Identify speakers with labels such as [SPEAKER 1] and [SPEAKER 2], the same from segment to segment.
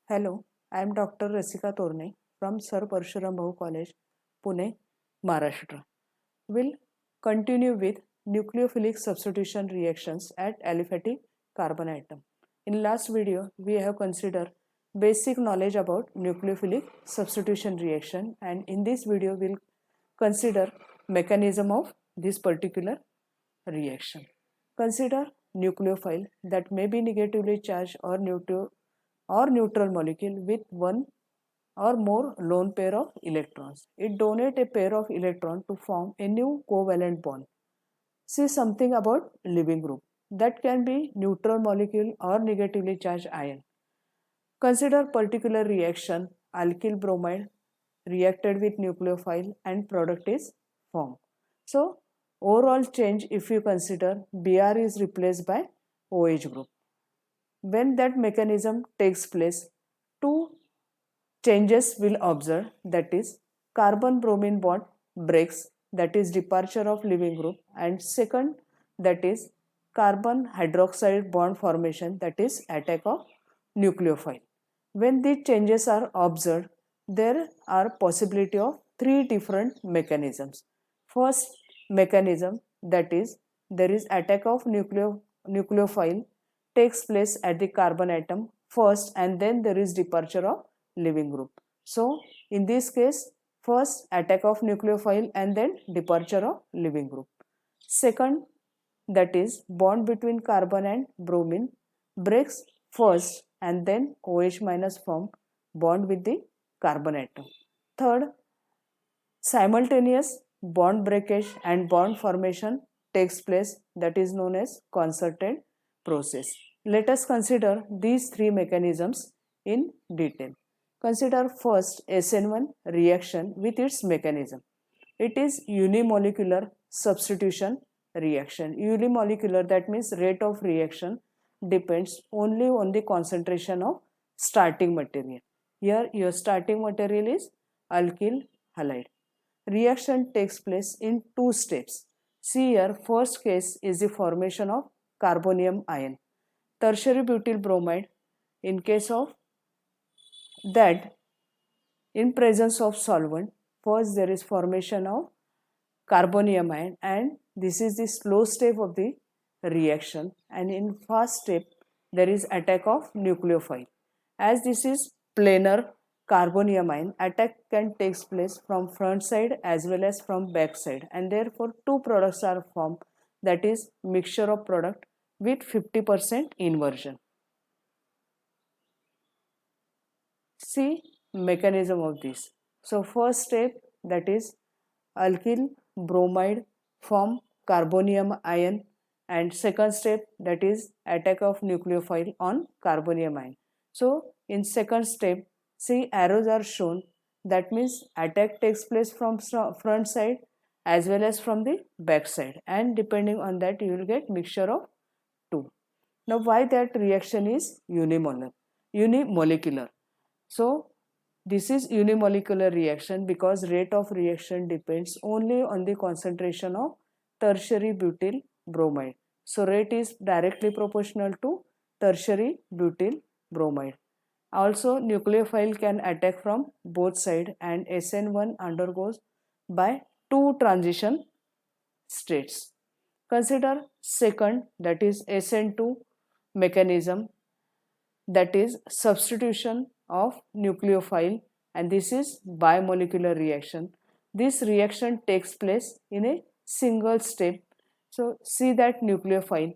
[SPEAKER 1] Hello, I am Dr. Rasika Torne from Sir Parshuram Bhahu College, Pune, Maharashtra. We'll continue with nucleophilic substitution reactions at aliphatic carbon atom. In last video, we have considered basic knowledge about nucleophilic substitution reaction, and in this video, we'll consider mechanism of this particular reaction. Consider nucleophile that may be negatively charged or neutral molecule with one or more lone pair of electrons. It donates a pair of electrons to form a new covalent bond. See something about leaving group that can be neutral molecule or negatively charged ion. Consider particular reaction alkyl bromide reacted with nucleophile and product is formed. So overall change, if you consider Br is replaced by OH group. When that mechanism takes place, two changes will observe, that is carbon bromine bond breaks, that is departure of leaving group, and second, that is carbon hydroxide bond formation, that is attack of nucleophile. When these changes are observed, there are possibility of three different mechanisms. First mechanism, that is there is attack of nucleophile takes place at the carbon atom first, and then there is departure of leaving group. So in this case, first attack of nucleophile and then departure of leaving group. Second, that is bond between carbon and bromine breaks first, and then OH minus form bond with the carbon atom. Third, simultaneous bond breakage and bond formation takes place, that is known as concerted process. Let us consider these three mechanisms in detail. Consider first SN1 reaction with its mechanism. It is unimolecular substitution reaction. Unimolecular, that means rate of reaction depends only on the concentration of starting material. Here your starting material is alkyl halide. Reaction takes place in two steps. See here, first case is the formation of carbonium ion. Tertiary butyl bromide, in case of that, in presence of solvent, first there is formation of carbonium ion, and this is the slow step of the reaction, and in fast step there is attack of nucleophile. As this is planar carbonium ion, attack can take place from front side as well as from back side, and therefore two products are formed, that is mixture of product with 50% inversion. See mechanism of this. So first step, that is alkyl bromide form carbonium ion, and second step, that is attack of nucleophile on carbonium ion. So in second step, see arrows are shown, that means attack takes place from front side as well as from the back side, and depending on that you will get mixture of two. Now why that reaction is unimolecular? So this is unimolecular reaction because rate of reaction depends only on the concentration of tertiary butyl bromide. So rate is directly proportional to tertiary butyl bromide. Also nucleophile can attack from both sides, and SN1 undergoes by two transition states. Consider second, that is SN2 mechanism, that is substitution of nucleophile, and this is bimolecular reaction. This reaction takes place in a single step. So see that nucleophile,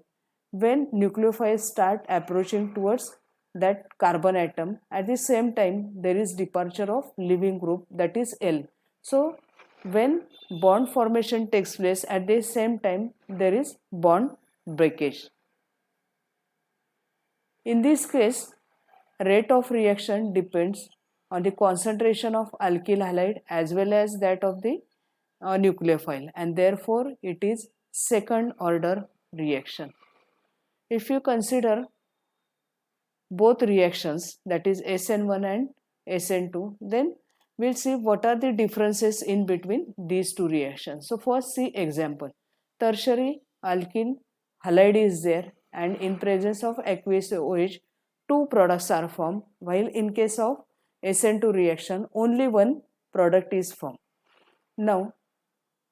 [SPEAKER 1] when nucleophiles start approaching towards that carbon atom, at the same time there is departure of leaving group, that is L. So when bond formation takes place, at the same time there is bond breakage. In this case, rate of reaction depends on the concentration of alkyl halide as well as that of the nucleophile, and therefore it is second order reaction. If you consider both reactions, that is SN1 and SN2, then we'll see what are the differences in between these two reactions. So first see example. Tertiary alkyl halide is there, and in presence of aqueous OH, two products are formed, while in case of SN2 reaction, only one product is formed. Now,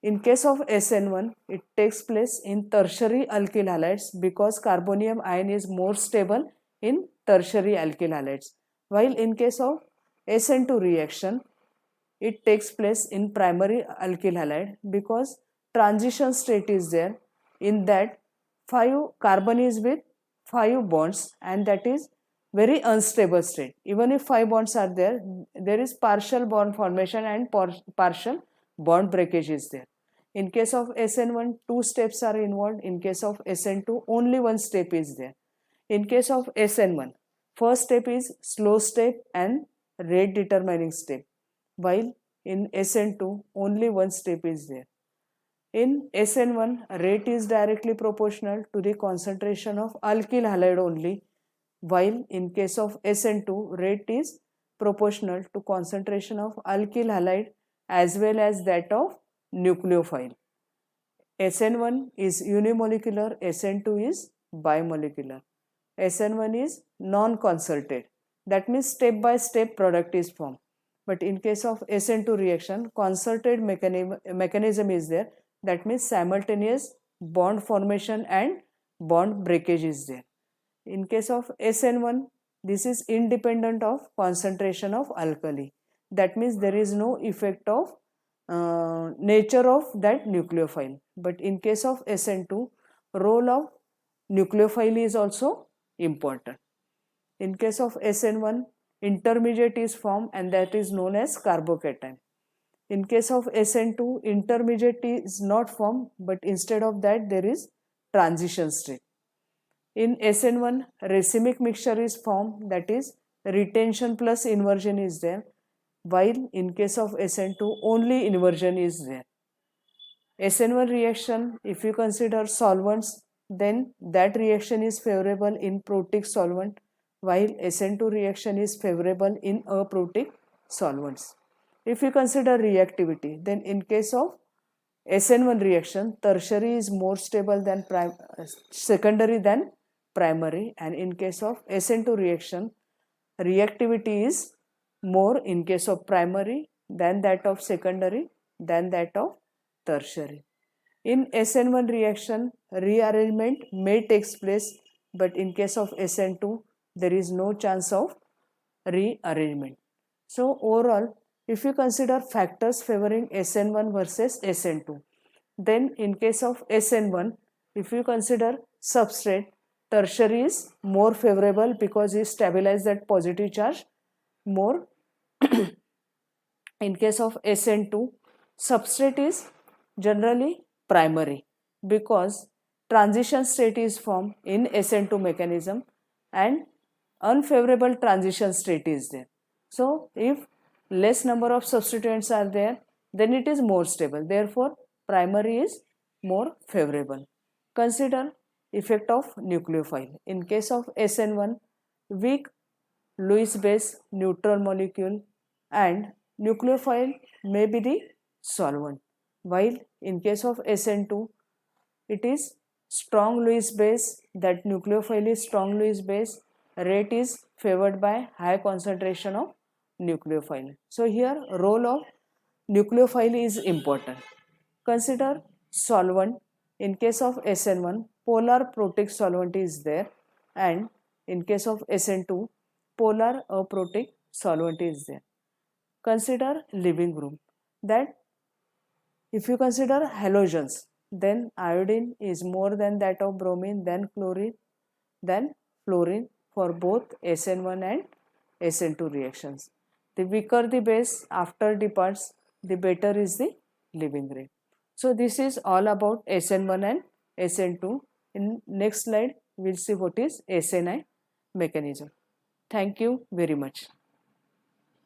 [SPEAKER 1] in case of SN1, it takes place in tertiary alkyl halides because carbonium ion is more stable in tertiary alkyl halides. While in case of SN2 reaction, it takes place in primary alkyl halide because transition state is there. In that, 5 carbon is with 5 bonds, and that is very unstable state. Even if 5 bonds are there, there is partial bond formation and partial bond breakage is there. In case of SN1, 2 steps are involved. In case of SN2, only 1 step is there. In case of SN1, first step is slow step and rate determining step, while in SN2, only 1 step is there. In SN1, rate is directly proportional to the concentration of alkyl halide only, while in case of SN2, rate is proportional to concentration of alkyl halide as well as that of nucleophile. SN1 is unimolecular, SN2 is bimolecular. SN1 is non-concerted. That means step by step product is formed. But in case of SN2 reaction, concerted mechanism is there. That means simultaneous bond formation and bond breakage is there. In case of SN1, this is independent of concentration of alkali. That means there is no effect of nature of that nucleophile. But in case of SN2, role of nucleophile is also important. In case of SN1, intermediate is formed and that is known as carbocation. In case of SN2, intermediate is not formed, but instead of that there is transition state. In SN1, racemic mixture is formed, that is retention plus inversion is there, while in case of SN2, only inversion is there. SN1 reaction, if you consider solvents, then that reaction is favorable in protic solvent, while SN2 reaction is favorable in aprotic solvents. If you consider reactivity, then in case of SN1 reaction, tertiary is more stable than secondary than primary, and in case of SN2 reaction, reactivity is more in case of primary than that of secondary than that of tertiary. In SN1 reaction, rearrangement may take place, but in case of SN2, there is no chance of rearrangement. So overall, if you consider factors favoring SN1 versus SN2, then in case of SN1, if you consider substrate, tertiary is more favorable because it stabilizes that positive charge more. In case of SN2, substrate is generally primary because transition state is formed in SN2 mechanism and unfavorable transition state is there. So if less number of substituents are there, then it is more stable. Therefore, primary is more favorable. Consider effect of nucleophile. In case of SN1, weak Lewis base neutral molecule and nucleophile may be the solvent, while in case of SN2, it is strong Lewis base, that nucleophile is strong Lewis base, rate is favored by high concentration of nucleophile. So here role of nucleophile is important. Consider solvent. In case of SN1, polar protic solvent is there, and in case of SN2, polar aprotic solvent is there. Consider leaving group, that if you consider halogens, then iodine is more than that of bromine, then chlorine, then fluorine for both SN1 and SN2 reactions. The weaker the base after departs, the better is the leaving rate. So this is all about SN1 and SN2. In next slide, we'll see what is SNI mechanism. Thank you very much.